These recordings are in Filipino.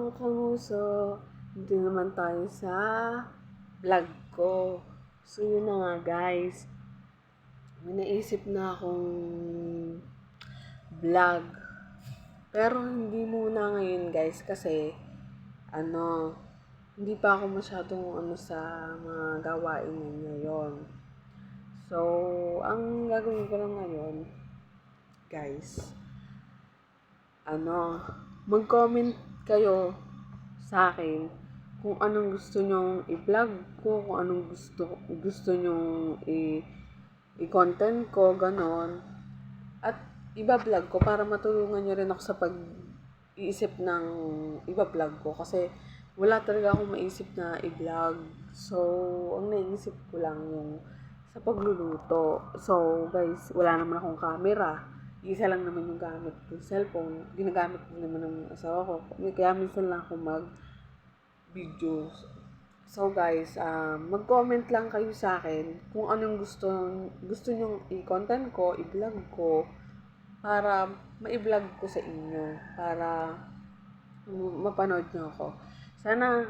mga kanguso, dito naman tayo sa vlog ko. So yun na nga guys, may naisip na akong vlog. Pero hindi muna ngayon guys kasi hindi pa ako masyadong sa mga gawain ngayon. So, ang gagawin ko lang ngayon, guys, mag-comment kayo sa akin kung anong gusto nyong i-vlog ko, kung anong gusto nyong i-content ko, ganon. At iba-vlog ko para matulungan nyo rin ako sa pag-iisip ng iba-vlog ko kasi wala talaga akong maisip na i-vlog. So, ang naisip ko lang yung sa pagluluto. So, guys, wala naman akong camera. Isa lang naman yung gamit yung cellphone. Ginagamit din naman ng asawa ko. Kaya minsan lang ako mag-videos. So, guys, mag-comment lang kayo sa akin kung anong gusto nyong i-content ko, i-vlog ko, para ma-vlog ko sa inyo, para mapanood nyo ako. Sana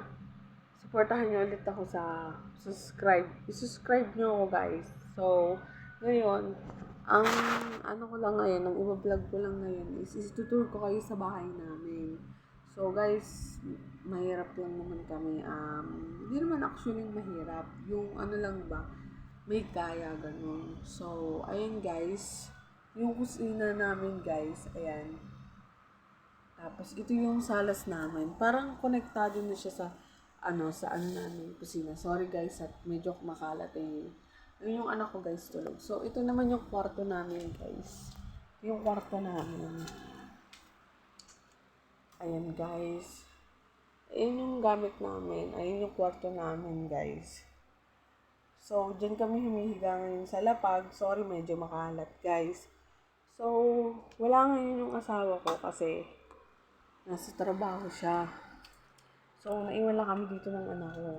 supportahan nyo ulit ako sa subscribe. I-subscribe nyo ako guys. So, ngayon, ang ko lang ngayon, ang i-vlog ko lang ngayon is itutur ko kayo sa bahay namin. So guys, mahirap lang naman kami. Hindi naman actually mahirap. Yung lang ba, may kaya ganun. So, ayan guys, yung kusina namin guys, ayan. Tapos, ito yung salas namin. Parang konektado na siya sa namin, kusina. Sorry guys, at medyo makalat eh. Yun yung anak ko guys, tulog. So, ito naman yung kwarto namin guys. Yung kwarto namin. Ayan guys. Ayan yung gamit namin. Ayan yung kwarto namin guys. So, dyan kami humihiga ngayon sa lapag. Sorry, medyo makalat guys. So, wala ngayon yung asawa ko kasi nasa trabaho siya. So, naiwan lang kami dito ng anak ko.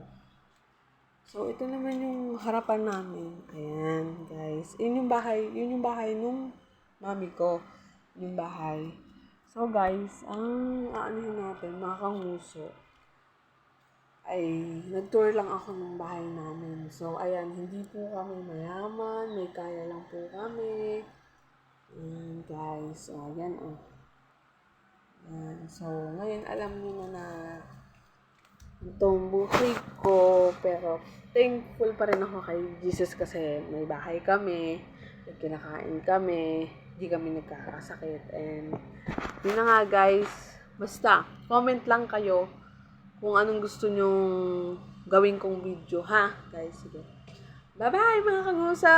So, ito naman yung harapan namin. Ayan, guys. Yun yung bahay nung mami ko. Yung bahay. So, guys, ang natin, mga kanguso, ay nag-tour lang ako ng bahay namin. So, ayan, hindi po kami mayaman. May kaya lang po kami. Ayan, guys. O, ayan, o. Ayan. So, ngayon, alam niyo na itong buhay ko, pero thankful pa rin ako kay Jesus kasi may bahay kami, may kinakain kami, hindi kami nagkakasakit, and yun na nga guys, basta comment lang kayo kung anong gusto nyong gawin kong video, ha guys, sige, bye bye mga kangusa.